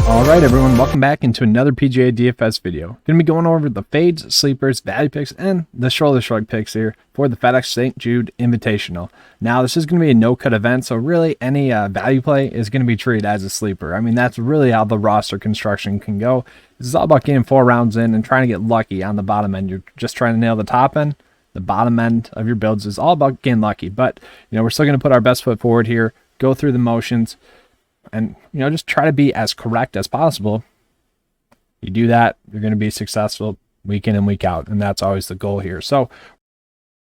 Alright everyone, welcome back into another PGA DFS video. Going to be going over the fades, sleepers, value picks, and the shoulder shrug picks here for the FedEx St. Jude Invitational. Now this is going to be a no-cut event, so really any value play is going to be treated as a sleeper. I mean, that's really how the roster construction can go. This is all about getting 4 rounds in and trying to get lucky on the bottom end. You're just trying to nail the top end. The bottom end of your builds is all about getting lucky, but we're still going to put our best foot forward here, go through the motions, and just try to be as correct as possible. You do that, you're going to be successful week in and week out, and that's always the goal here. So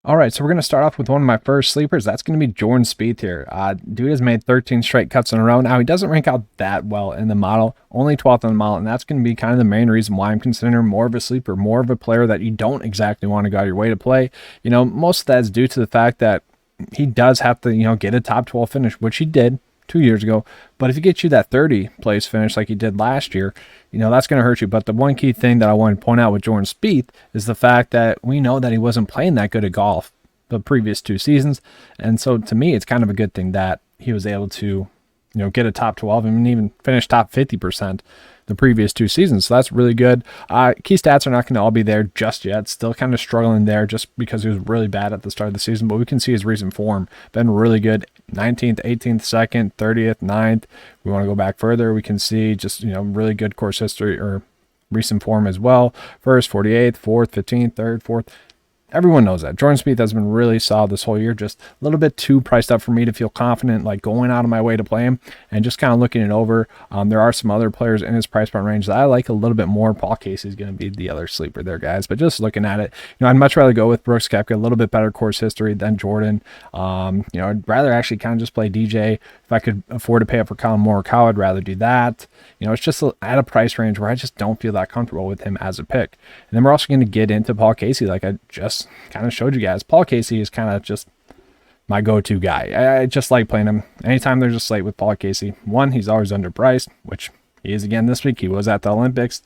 all right, so we're going to start off with one of my first sleepers. That's going to be Jordan Spieth here. Dude has made 13 straight cuts in a row. Now he doesn't rank out that well in the model, only 12th on the model, and that's going to be kind of the main reason why I'm considering more of a sleeper, more of a player that you don't exactly want to go out of your way to play. Most of that is due to the fact that he does have to get a top 12 finish, which he did 2 years ago. But if he gets you that 30 place finish like he did last year, that's going to hurt you. But the one key thing that I want to point out with Jordan Spieth is the fact that we know that he wasn't playing that good at golf the previous 2 seasons. And so to me, it's kind of a good thing that he was able to, get a top 12 and even finish top 50% the previous 2 seasons. So that's really good. Key stats are not going to all be there just yet. Still kind of struggling there just because he was really bad at the start of the season, but we can see his recent form been really good. 19th, 18th, 2nd, 30th, 9th. We want to go back further. We can see just, really good course history or recent form as well. First, 48th, 4th, 15th, 3rd, 4th. Everyone knows that. Jordan Spieth has been really solid this whole year. Just a little bit too priced up for me to feel confident, like going out of my way to play him and just kind of looking it over. There are some other players in his price point range that I like a little bit more. Paul Casey is going to be the other sleeper there, guys. But just looking at it, I'd much rather go with Brooks Koepka, a little bit better course history than Jordan. I'd rather actually kind of just play DJ. If I could afford to pay up for Colin Morikawa, I'd rather do that. It's just at a price range where I just don't feel that comfortable with him as a pick. And then we're also going to get into Paul Casey, like I just kind of showed you guys. Paul Casey is kind of just my go-to guy. I just like playing him anytime there's a slate with Paul Casey. One, he's always underpriced, which he is again this week. He was at the Olympics.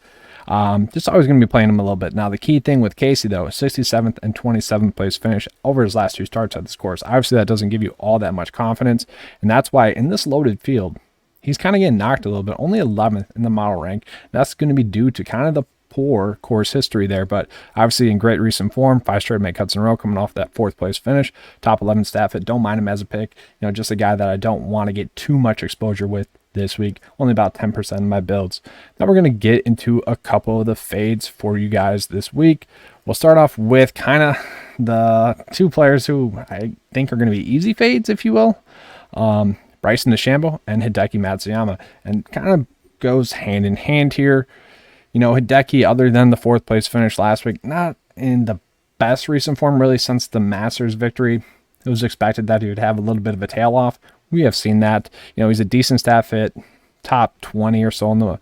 Just always going to be playing him a little bit. Now, the key thing with Casey, though, is 67th and 27th place finish over his last 2 starts at this course. Obviously, that doesn't give you all that much confidence, and that's why in this loaded field, he's kind of getting knocked a little bit. Only 11th in the model rank. That's going to be due to kind of the poor course history there, but obviously in great recent form, 5 straight make cuts in a row, coming off that 4th place finish, top 11 stat fit. Don't mind him as a pick. Just a guy that I don't want to get too much exposure with this week. Only about 10% of my builds. Now we're going to get into a couple of the fades for you guys this week. We'll start off with kind of the 2 players who I think are going to be easy fades, if you will. Bryson DeChambeau and Hideki Matsuyama, and kind of goes hand in hand here. Hideki, other than the 4th place finish last week, not in the best recent form really since the Masters victory. It was expected that he would have a little bit of a tail off. We have seen that. He's a decent stat fit, top 20 or so in the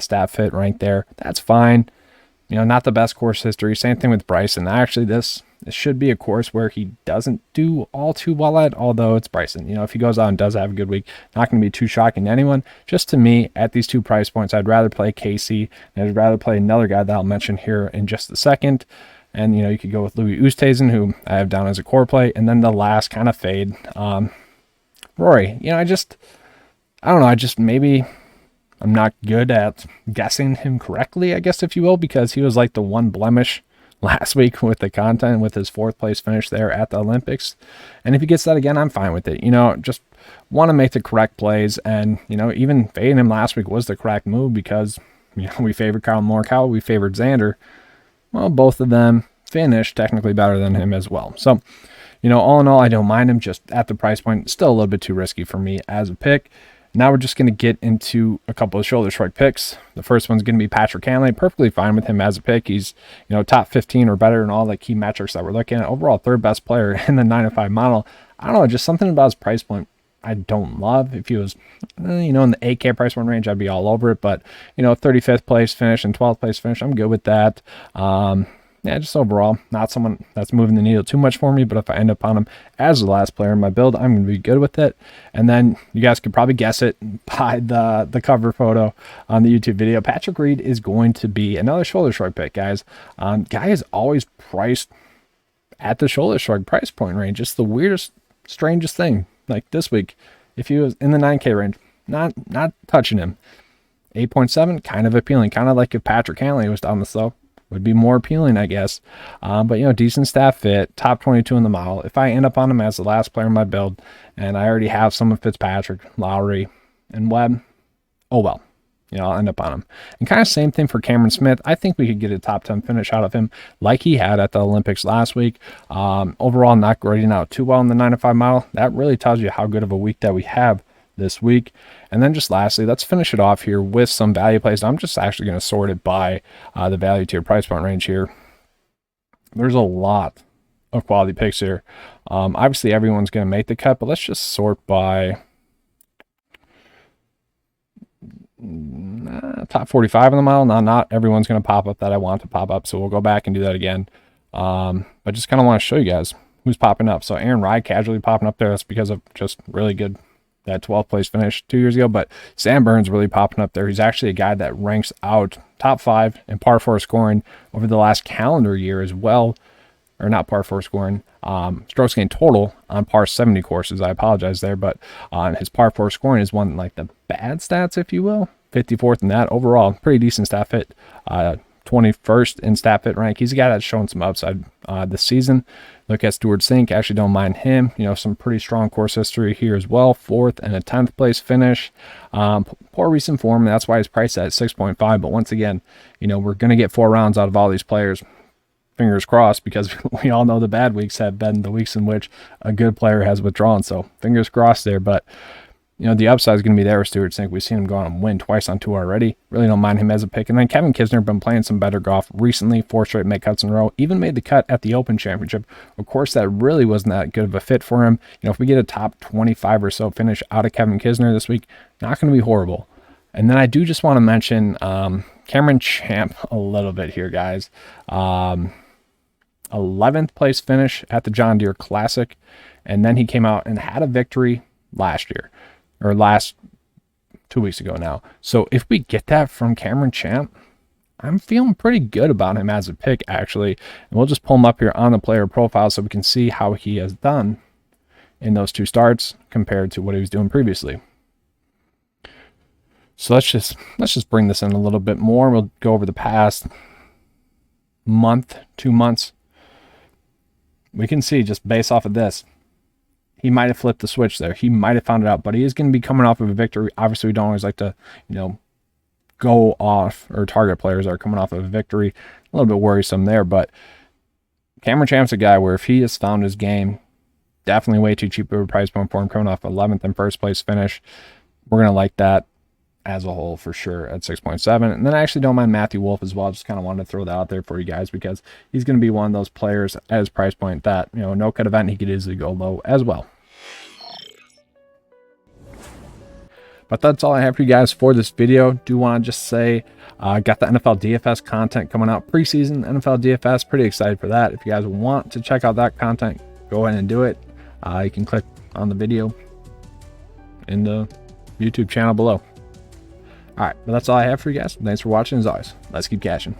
stat fit rank there. That's fine. Not the best course history. Same thing with Bryson. Actually, this should be a course where he doesn't do all too well at, although it's Bryson. If he goes out and does have a good week, not going to be too shocking to anyone. Just to me, at these 2 price points, I'd rather play Casey, and I'd rather play another guy that I'll mention here in just a second. And, you could go with Louis Oosthuizen, who I have down as a core play. And then the last kind of fade, Rory. I don't know. Maybe I'm not good at guessing him correctly, I guess, if you will, because he was like the one blemish last week with the content, with his 4th place finish there at the Olympics. And if he gets that again, I'm fine with it. Just want to make the correct plays. And, even fading him last week was the correct move because, we favored Colin Morikawa, we favored Xander. Well, both of them finished technically better than him as well. So, all in all, I don't mind him. Just at the price point, still a little bit too risky for me as a pick. Now we're just going to get into a couple of shoulder shrug picks. The first one's going to be Patrick Cantlay. Perfectly fine with him as a pick. He's, top 15 or better in all the key metrics that we're looking at. Overall, 3rd best player in the 9-5 model. I don't know, just something about his price point I don't love. If he was, in the 8K price point range, I'd be all over it. But, 35th place finish and 12th place finish, I'm good with that. yeah, just overall, not someone that's moving the needle too much for me, but if I end up on him as the last player in my build, I'm going to be good with it. And then you guys could probably guess it by the cover photo on the YouTube video. Patrick Reed is going to be another shoulder shrug pick, guys. Guy is always priced at the shoulder shrug price point range. Just the weirdest, strangest thing. Like this week, if he was in the 9K range, not touching him. 8.7, kind of appealing. Kind of like if Patrick Hanley was down the slope. Would be more appealing, I guess. But, you know, decent stat fit, top 22 in the model. If I end up on him as the last player in my build, and I already have some of Fitzpatrick, Lowry, and Webb, oh well. You know, I'll end up on him. And kind of same thing for Cameron Smith. I think we could get a top 10 finish out of him like he had at the Olympics last week. Overall, not grading out too well in the 9 to 5 mile. That really tells you how good of a week that we have this week. And then just lastly, let's finish it off here with some value plays. I'm just actually going to sort it by the value tier price point range here. There's a lot of quality picks here. Obviously everyone's going to make the cut, but let's just sort by top 45 in the mile. Now, not everyone's going to pop up that I want to pop up, so we'll go back and do that again. But just kind of want to show you guys who's popping up. So Aaron Rye casually popping up there. That's because of just really good that 12th place finish 2 years ago. But Sam Burns really popping up there. He's actually a guy that ranks out top 5 in par 4 scoring over the last calendar year as well. Or not par 4 scoring, strokes gained total on par 70 courses. I apologize there, but on his par 4 scoring is one like the bad stats, if you will. 54th in that overall, pretty decent stat fit. 21st in stat fit rank. He's a guy that's shown some upside this season. Look at Stuart Sink. Actually don't mind him. You know, some pretty strong course history here as well. 4th and a 10th place finish. Poor recent form. That's why he's priced at 6.5. But once again, you know, we're going to get 4 rounds out of all these players. Fingers crossed, because we all know the bad weeks have been the weeks in which a good player has withdrawn. So fingers crossed there. But you know, the upside is going to be there with Stuart Sink. We've seen him go on and win twice on tour already. Really don't mind him as a pick. And then Kevin Kisner been playing some better golf recently. 4 straight make cuts in a row. Even made the cut at the Open Championship. Of course, that really wasn't that good of a fit for him. You know, if we get a top 25 or so finish out of Kevin Kisner this week, not going to be horrible. And then I do just want to mention Cameron Champ a little bit here, guys. 11th place finish at the John Deere Classic. And then he came out and had a victory last year. Or last 2 weeks ago now. So if we get that from Cameron Champ, I'm feeling pretty good about him as a pick, actually. And we'll just pull him up here on the player profile so we can see how he has done in those 2 starts compared to what he was doing previously. So let's just bring this in a little bit more. We'll go over the past month, 2 months. We can see just based off of this, he might have flipped the switch there. He might have found it out, but he is going to be coming off of a victory. Obviously, we don't always like to, you know, go off or target players that are coming off of a victory. A little bit worrisome there, but Cameron Champ's a guy where if he has found his game, definitely way too cheap of a price point for him coming off 11th and 1st place finish. We're going to like that as a whole for sure at 6.7. And then I actually don't mind Matthew Wolff as well. Just kind of wanted to throw that out there for you guys because he's going to be one of those players at his price point that, you know, no cut event, he could easily go low as well. But that's all I have for you guys for this video. Do want to just say, got the NFL DFS content coming out, preseason NFL DFS. Pretty excited for that. If you guys want to check out that content, go ahead and do it. You can click on the video in the YouTube channel below. All right, but that's all I have for you guys. Thanks for watching as always. Let's keep cashing.